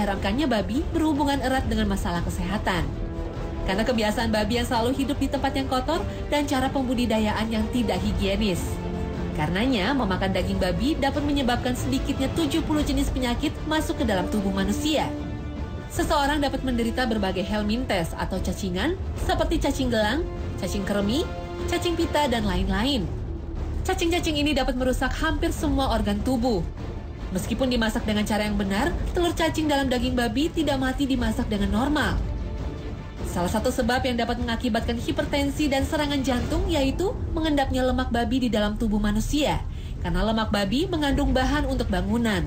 diharamkannya babi berhubungan erat dengan masalah kesehatan. Karena kebiasaan babi yang selalu hidup di tempat yang kotor dan cara pembudidayaan yang tidak higienis. Karenanya, memakan daging babi dapat menyebabkan sedikitnya 70 jenis penyakit masuk ke dalam tubuh manusia. Seseorang dapat menderita berbagai helminthes atau cacingan seperti cacing gelang, cacing kremi, cacing pita, dan lain-lain. Cacing-cacing ini dapat merusak hampir semua organ tubuh. Meskipun dimasak dengan cara yang benar, telur cacing dalam daging babi tidak mati dimasak dengan normal. Salah satu sebab yang dapat mengakibatkan hipertensi dan serangan jantung yaitu mengendapnya lemak babi di dalam tubuh manusia, karena lemak babi mengandung bahan untuk bangunan.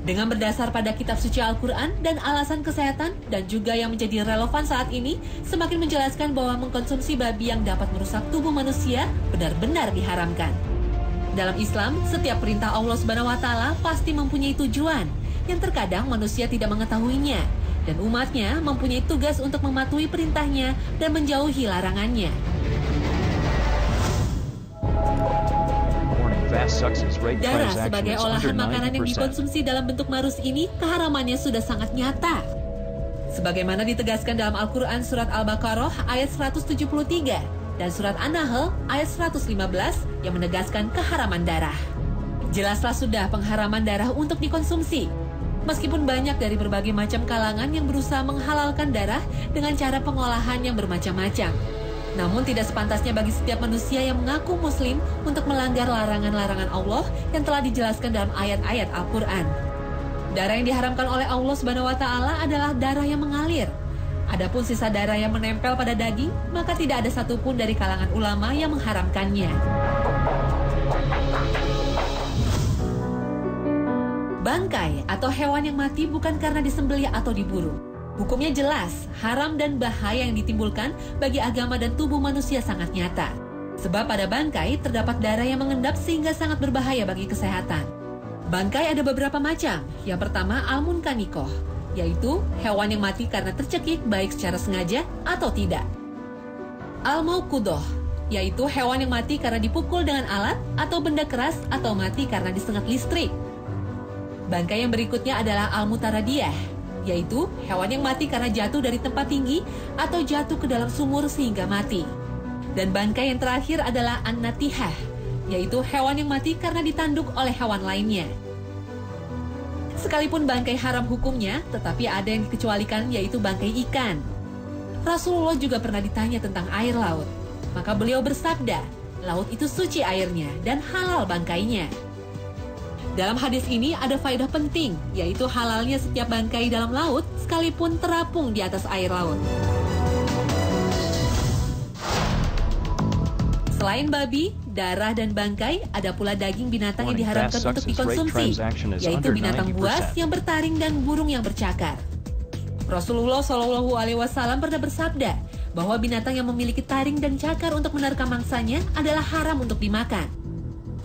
Dengan berdasar pada kitab suci Al-Quran dan alasan kesehatan dan juga yang menjadi relevan saat ini, semakin menjelaskan bahwa mengkonsumsi babi yang dapat merusak tubuh manusia benar-benar diharamkan. Dalam Islam, setiap perintah Allah SWT pasti mempunyai tujuan yang terkadang manusia tidak mengetahuinya, dan umatnya mempunyai tugas untuk mematuhi perintahnya dan menjauhi larangannya. Darah sebagai olahan makanan yang dikonsumsi dalam bentuk marus ini, keharamannya sudah sangat nyata. Sebagaimana ditegaskan dalam Al-Quran surat Al-Baqarah ayat 173 dan surat An-Nahl ayat 115 yang menegaskan keharaman darah. Jelaslah sudah pengharaman darah untuk dikonsumsi. Meskipun banyak dari berbagai macam kalangan yang berusaha menghalalkan darah dengan cara pengolahan yang bermacam-macam. Namun tidak sepantasnya bagi setiap manusia yang mengaku muslim untuk melanggar larangan-larangan Allah yang telah dijelaskan dalam ayat-ayat Al-Quran. Darah yang diharamkan oleh Allah SWT adalah darah yang mengalir. Adapun sisa darah yang menempel pada daging, maka tidak ada satupun dari kalangan ulama yang mengharamkannya. Bangkai atau hewan yang mati bukan karena disembelih atau diburu. Hukumnya jelas, haram dan bahaya yang ditimbulkan bagi agama dan tubuh manusia sangat nyata. Sebab pada bangkai terdapat darah yang mengendap sehingga sangat berbahaya bagi kesehatan. Bangkai ada beberapa macam. Yang pertama al-munkanikoh, yaitu hewan yang mati karena tercekik baik secara sengaja atau tidak. Al-maukudoh, yaitu hewan yang mati karena dipukul dengan alat atau benda keras atau mati karena disengat listrik. Bangkai yang berikutnya adalah al-mutaradiyah, yaitu hewan yang mati karena jatuh dari tempat tinggi atau jatuh ke dalam sumur sehingga mati. Dan bangkai yang terakhir adalah an-natihah, yaitu hewan yang mati karena ditanduk oleh hewan lainnya. Sekalipun bangkai haram hukumnya, tetapi ada yang dikecualikan yaitu bangkai ikan. Rasulullah juga pernah ditanya tentang air laut. Maka beliau bersabda, laut itu suci airnya dan halal bangkainya. Dalam hadis ini ada faedah penting, yaitu halalnya setiap bangkai dalam laut sekalipun terapung di atas air laut. Selain babi, darah, dan bangkai, ada pula daging binatang yang diharamkan untuk dikonsumsi, yaitu binatang buas yang bertaring dan burung yang bercakar. Rasulullah SAW pernah bersabda bahwa binatang yang memiliki taring dan cakar untuk menerkam mangsanya adalah haram untuk dimakan.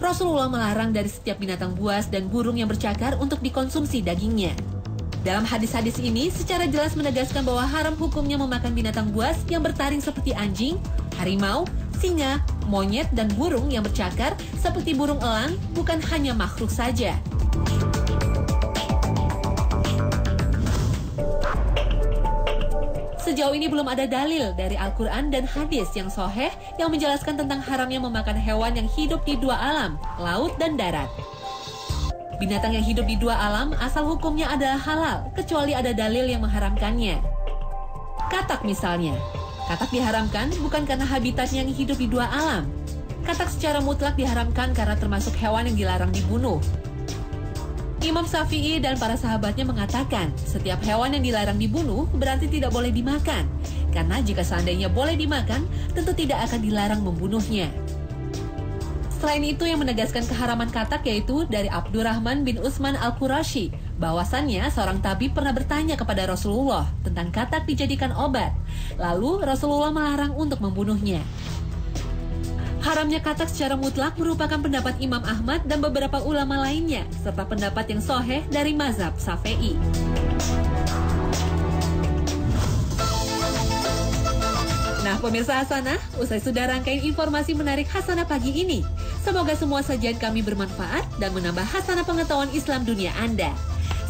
Rasulullah melarang dari setiap binatang buas dan burung yang bercakar untuk dikonsumsi dagingnya. Dalam hadis-hadis ini secara jelas menegaskan bahwa haram hukumnya memakan binatang buas yang bertaring seperti anjing, harimau, singa, monyet, dan burung yang bercakar seperti burung elang, bukan hanya makhluk saja. Sejauh ini belum ada dalil dari Al-Quran dan hadis yang sahih yang menjelaskan tentang haramnya memakan hewan yang hidup di dua alam, laut dan darat. Binatang yang hidup di dua alam asal hukumnya adalah halal, kecuali ada dalil yang mengharamkannya. Katak misalnya. Katak diharamkan bukan karena habitatnya yang hidup di dua alam. Katak secara mutlak diharamkan karena termasuk hewan yang dilarang dibunuh. Imam Syafi'i dan para sahabatnya mengatakan, setiap hewan yang dilarang dibunuh berarti tidak boleh dimakan. Karena jika seandainya boleh dimakan, tentu tidak akan dilarang membunuhnya. Selain itu yang menegaskan keharaman katak yaitu dari Abdurrahman bin Utsman Al-Qurashi, bahwasannya seorang tabib pernah bertanya kepada Rasulullah tentang katak dijadikan obat. Lalu Rasulullah melarang untuk membunuhnya. Haramnya katak secara mutlak merupakan pendapat Imam Ahmad dan beberapa ulama lainnya, serta pendapat yang sahih dari mazhab Syafi'i. Nah, pemirsa Hasanah, usai sudah rangkaian informasi menarik Hasanah pagi ini. Semoga semua sajian kami bermanfaat dan menambah hasanah pengetahuan Islam dunia Anda.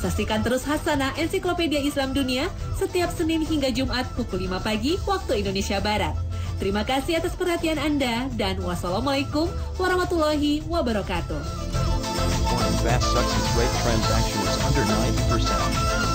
Saksikan terus Hasanah Ensiklopedia Islam Dunia setiap Senin hingga Jumat pukul 5 pagi waktu Indonesia Barat. Terima kasih atas perhatian Anda dan wassalamualaikum warahmatullahi wabarakatuh. Oil and gas success rate transaction is under 90%.